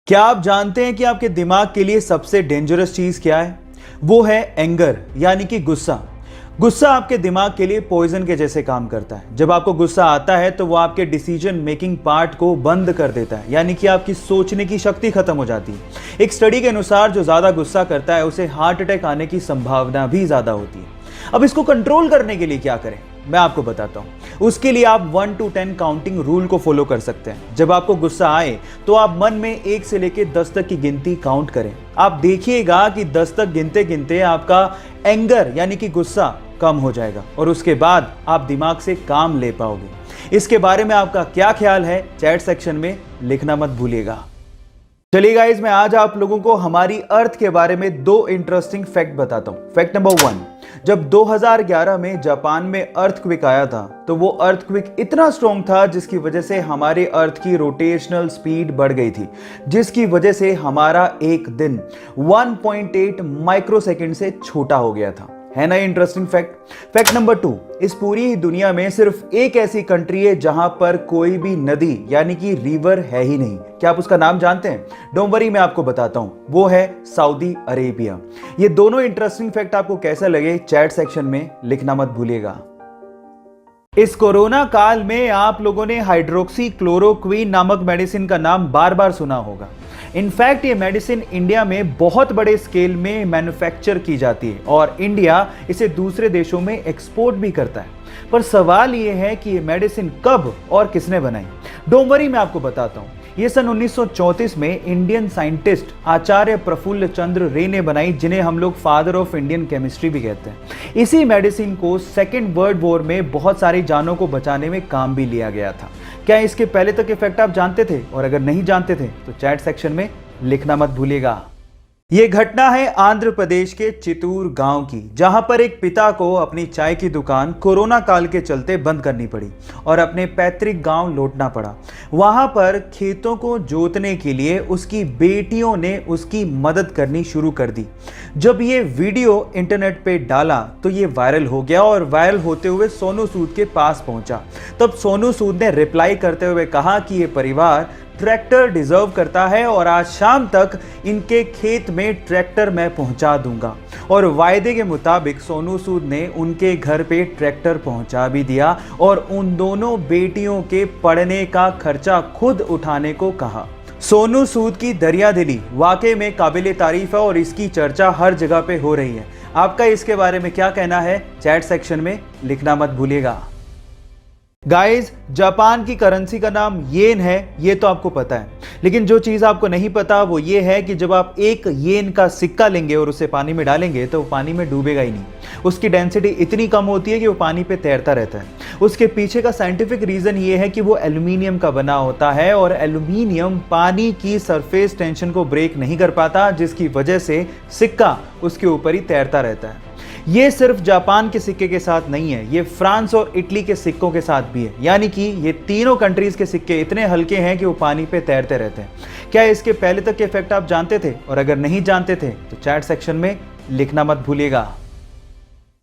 क्या आप जानते हैं कि आपके दिमाग के लिए सबसे डेंजरस चीज क्या है? वो है एंगर, यानी कि गुस्सा। गुस्सा आपके दिमाग के लिए पॉइजन के जैसे काम करता है। जब आपको गुस्सा आता है तो वो आपके डिसीजन मेकिंग पार्ट को बंद कर देता है, यानी कि आपकी सोचने की शक्ति खत्म हो जाती है। एक स्टडी के अनुसार जो ज्यादा गुस्सा करता है उसे हार्ट अटैक आने की संभावना भी ज्यादा होती है। अब इसको कंट्रोल करने के लिए क्या करें, मैं आपको बताता हूं। उसके लिए आप 1 to 10 काउंटिंग रूल को फॉलो कर सकते हैं। जब आपको गुस्सा आए तो आप मन में 1 से लेकर 10 तक की गिनती काउंट करें। आप देखिएगा कि 10 तक गिनते गिनते आपका एंगर यानी कि गुस्सा कम हो जाएगा और उसके बाद आप दिमाग से काम ले पाओगे। इसके बारे में आपका क्या ख्याल है, चैट सेक्शन में लिखना मत भूलिएगा। चलिए गाइस, मैं आज आप लोगों को हमारी अर्थ के बारे में 2 इंटरेस्टिंग फैक्ट बताता हूं। फैक्ट नंबर 1, जब 2011 में जापान में अर्थक्वेक आया था तो वो अर्थक्वेक इतना स्ट्रॉन्ग था जिसकी वजह से हमारे अर्थ की रोटेशनल स्पीड बढ़ गई थी, जिसकी वजह से हमारा एक दिन 1.8 माइक्रोसेकंड से छोटा हो गया था। है ना इंटरेस्टिंग फैक्ट। फैक्ट नंबर 2, इस पूरी ही दुनिया में सिर्फ एक ऐसी कंट्री है जहां पर कोई भी नदी यानी कि रिवर है ही नहीं। क्या आप उसका नाम जानते हैं? डोंट वरी, मैं आपको बताता हूं। वो है सऊदी अरेबिया। ये दोनों इंटरेस्टिंग फैक्ट आपको कैसा लगे, चैट सेक्शन में लिखना मत भूलिएगा। इस कोरोना काल में आप लोगों ने हाइड्रोक्सी क्लोरोक्वीन नामक मेडिसिन का नाम बार बार सुना होगा। इनफैक्ट ये मेडिसिन इंडिया में बहुत बड़े स्केल में मैन्युफैक्चर की जाती है और इंडिया इसे दूसरे देशों में एक्सपोर्ट भी करता है। पर सवाल ये है कि ये मेडिसिन कब और किसने बनाई? डोंट वरी, मैं आपको बताता हूँ। ये सन 1934 में इंडियन साइंटिस्ट आचार्य प्रफुल्ल चंद्र रे ने बनाई, जिन्हें हम लोग फादर ऑफ इंडियन केमिस्ट्री भी कहते हैं। इसी मेडिसिन को सेकेंड वर्ल्ड वॉर में बहुत सारी जानों को बचाने में काम भी लिया गया था। क्या इसके पहले तक इफेक्ट आप जानते थे? और अगर नहीं जानते थे तो चैट सेक्शन में लिखना मत भूलिएगा। ये घटना है आंध्र प्रदेश के चितूर गांव की, जहां पर एक पिता को अपनी चाय की दुकान कोरोना काल के चलते बंद करनी पड़ी और अपने पैतृक गांव लौटना पड़ा। वहां पर खेतों को जोतने के लिए उसकी बेटियों ने उसकी मदद करनी शुरू कर दी। जब ये वीडियो इंटरनेट पे डाला तो ये वायरल हो गया और वायरल होते हुए सोनू सूद के पास पहुंचा। तब सोनू सूद ने रिप्लाई करते हुए कहा कि ये परिवार ट्रैक्टर डिजर्व करता है और आज शाम तक इनके खेत में ट्रैक्टर मैं पहुंचा दूंगा। और वायदे के मुताबिक सोनू सूद ने उनके घर पे ट्रैक्टर पहुंचा भी दिया और उन दोनों बेटियों के पढ़ने का खर्चा खुद उठाने को कहा। सोनू सूद की दरियादिली वाकई में काबिले तारीफ है और इसकी चर्चा हर जगह पे हो रही है। आपका इसके बारे में क्या कहना है, चैट सेक्शन में लिखना मत भूलिएगा। गाइस, जापान की करेंसी का नाम येन है, ये तो आपको पता है। लेकिन जो चीज़ आपको नहीं पता वो ये है कि जब आप एक येन का सिक्का लेंगे और उसे पानी में डालेंगे तो वो पानी में डूबेगा ही नहीं। उसकी डेंसिटी इतनी कम होती है कि वो पानी पे तैरता रहता है। उसके पीछे का साइंटिफिक रीज़न ये है कि वो एल्यूमिनियम का बना होता है और एल्यूमिनियम पानी की सरफेस टेंशन को ब्रेक नहीं कर पाता, जिसकी वजह से सिक्का उसके ऊपर ही तैरता रहता है। ये सिर्फ जापान के सिक्के के साथ नहीं है, ये फ्रांस और इटली के सिक्कों के साथ भी है। यानी कि ये तीनों कंट्रीज के सिक्के इतने हल्के हैं कि वो पानी पे तैरते रहते हैं। क्या इसके पहले तक के इफेक्ट आप जानते थे? और अगर नहीं जानते थे तो चैट सेक्शन में लिखना मत भूलिएगा।